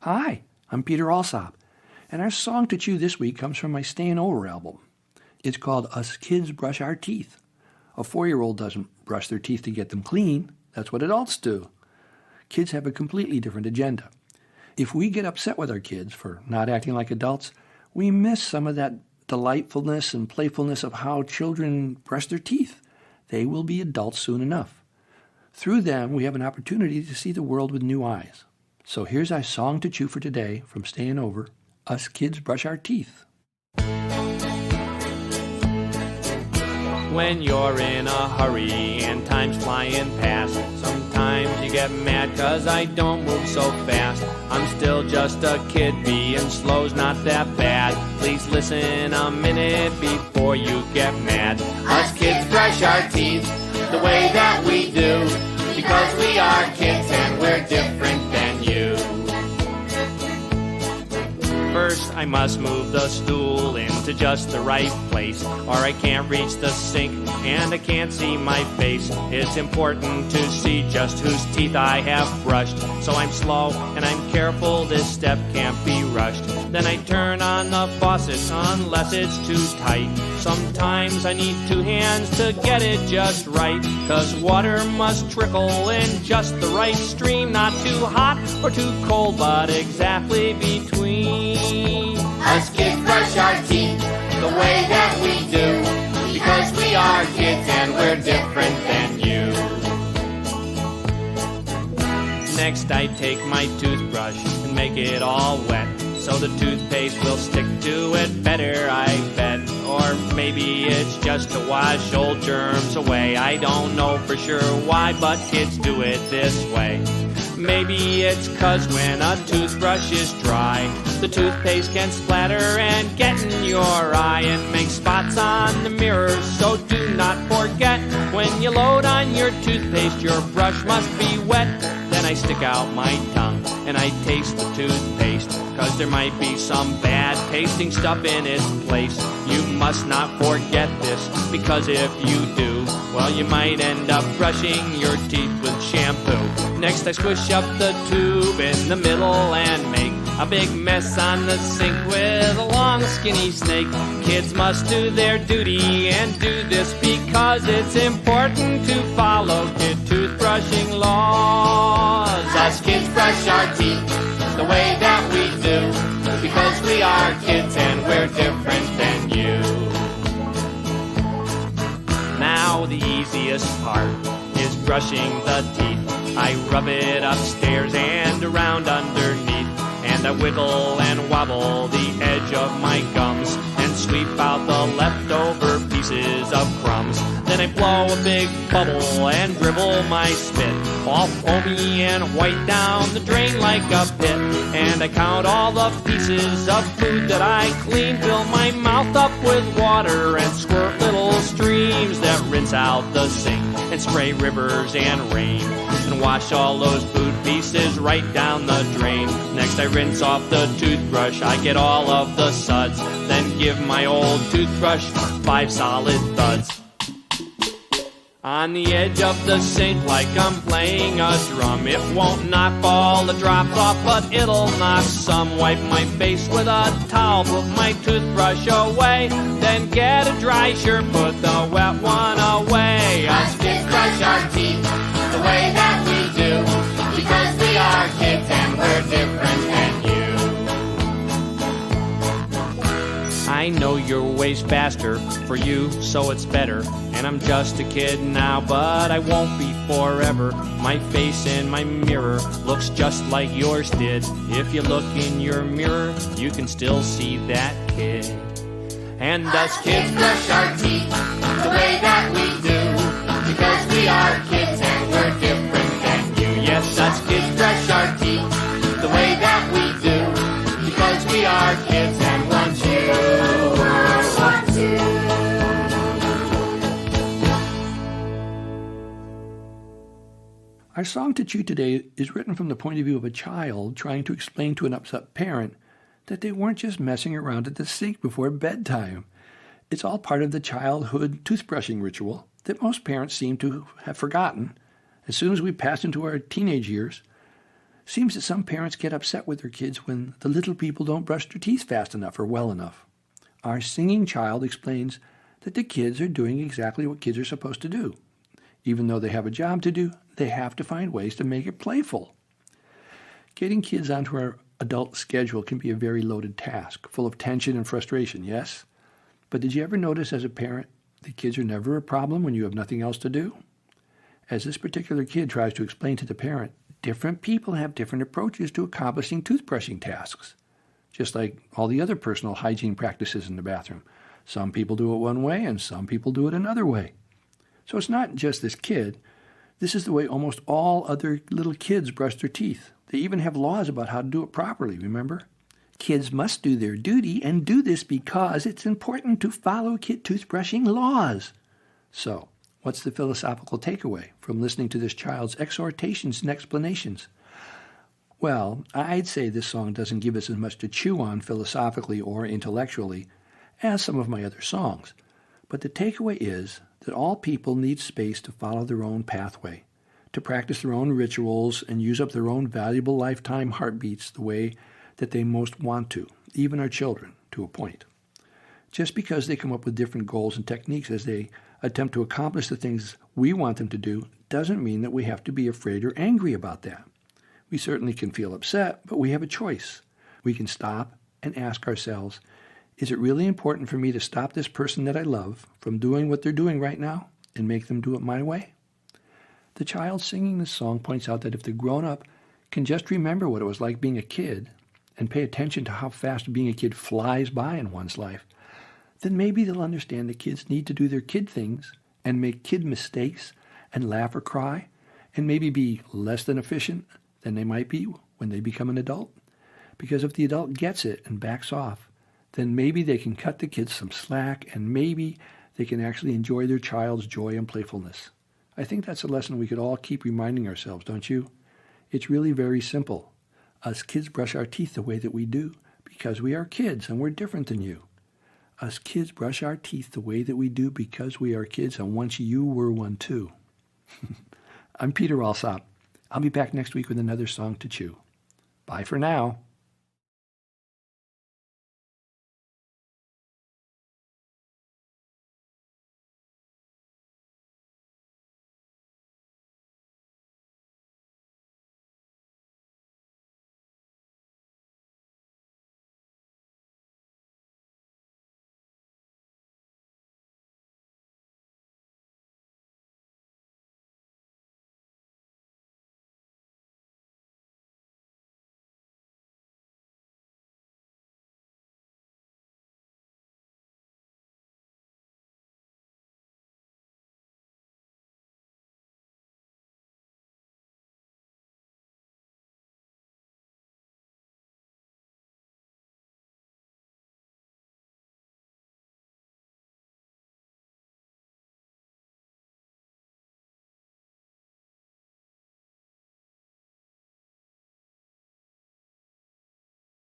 Hi, I'm Peter Alsop, and our song to chew this week comes from my Stayin Over album. It's called Us Kids Brush Our Teeth. A 4-year-old doesn't brush their teeth to get them clean. That's what adults do. Kids have a completely different agenda. If we get upset with our kids for not acting like adults, we miss some of that delightfulness and playfulness of how children brush their teeth. They will be adults soon enough. Through them, we have an opportunity to see the world with new eyes. So here's our song to chew for today from Stayin Over, Us Kids Brush Our Teeth. When you're in a hurry and time's flying past, sometimes you get mad 'cause I don't move so fast. I'm still just a kid, being slow's not that bad. Please listen a minute before you get mad. Us kids brush our teeth the way that we do, because we are kids and we're different than you. First, I must move the stool into just the right place, or I can't reach the sink and I can't see my face. It's important to see just whose teeth I have brushed, so I'm slow and I'm careful, this step can't be rushed. Then I turn on the faucet unless it's too tight. Sometimes I need 2 hands to get it just right, 'cause water must trickle in just the right stream, not too hot or too cold, but exactly between. Us kids brush our teeth the way that we do, because we are kids and we're different than you. Next I take my toothbrush and make it all wet, so the toothpaste will stick to it better, I bet. Or maybe it's just to wash old germs away. I don't know for sure why, but kids do it this way. Maybe it's 'cause when a toothbrush is dry, the toothpaste can splatter and get in your eye and make spots on the mirror. So do not forget, when you load on your toothpaste, your brush must be wet. Then I stick out my tongue and I taste the toothpaste, 'cause there might be some bad tasting stuff in its place. You must not forget this, because if you do, well, you might end up brushing your teeth with shampoo. Next I squish up the tube in the middle and make a big mess on the sink with a long skinny snake. Kids must do their duty and do this because it's important to follow kid toothbrushing laws. Us kids brush our teeth the way that we do, because we are kids and we're different than you. Now the easiest part is brushing the teeth. I rub it upstairs and around underneath, and I wiggle and wobble the edge of my gums and sweep out the leftover pieces of crumbs. Then I blow a big bubble and dribble my spit, all foamy and white down the drain like a pit. And I count all the pieces of food that I clean, fill my mouth up with water and squirt little streams that rinse out the sink and spray rivers and rain, and wash all those food pieces right down the drain. Next I rinse off the toothbrush, I get all of the suds, then give my old toothbrush 5 solid thuds. On the edge of the sink like I'm playing a drum. It won't knock all the drops off, but it'll knock some. Wipe my face with a towel, put my toothbrush away, then get a dry shirt, put the wet one away. Us kids brush our teeth the way that we do, because we are kids and we're different than you. I know your way's faster for you, so it's better. And I'm just a kid now, but I won't be forever. My face in my mirror looks just like yours did. If you look in your mirror, you can still see that kid. And us kids brush our teeth the way that we do, because we are kids and we're different than you. Yes, us kids brush our teeth the way that we do, because we are kids and want you. Want you. Our song to chew today is written from the point of view of a child trying to explain to an upset parent that they weren't just messing around at the sink before bedtime. It's all part of the childhood toothbrushing ritual that most parents seem to have forgotten as soon as we pass into our teenage years. Seems that some parents get upset with their kids when the little people don't brush their teeth fast enough or well enough. Our singing child explains that the kids are doing exactly what kids are supposed to do. Even though they have a job to do, they have to find ways to make it playful. Getting kids onto our adult schedule can be a very loaded task, full of tension and frustration, yes? But did you ever notice as a parent that kids are never a problem when you have nothing else to do? As this particular kid tries to explain to the parent, different people have different approaches to accomplishing toothbrushing tasks, just like all the other personal hygiene practices in the bathroom. Some people do it one way and some people do it another way. So it's not just this kid. This is the way almost all other little kids brush their teeth. They even have laws about how to do it properly, remember? Kids must do their duty and do this because it's important to follow kid toothbrushing laws. So, what's the philosophical takeaway from listening to this child's exhortations and explanations? Well, I'd say this song doesn't give us as much to chew on philosophically or intellectually as some of my other songs. But the takeaway is that all people need space to follow their own pathway, to practice their own rituals and use up their own valuable lifetime heartbeats the way that they most want to, even our children, to a point. Just because they come up with different goals and techniques as they attempt to accomplish the things we want them to do doesn't mean that we have to be afraid or angry about that. We certainly can feel upset, but we have a choice. We can stop and ask ourselves, is it really important for me to stop this person that I love from doing what they're doing right now and make them do it my way? The child singing this song points out that if the grown-up can just remember what it was like being a kid and pay attention to how fast being a kid flies by in one's life, then maybe they'll understand that kids need to do their kid things and make kid mistakes and laugh or cry and maybe be less than efficient than they might be when they become an adult. Because if the adult gets it and backs off, then maybe they can cut the kids some slack and maybe they can actually enjoy their child's joy and playfulness. I think that's a lesson we could all keep reminding ourselves, don't you? It's really very simple. Us kids brush our teeth the way that we do because we are kids and we're different than you. Us kids brush our teeth the way that we do because we are kids and once you were one too. I'm Peter Alsop. I'll be back next week with another song to chew. Bye for now.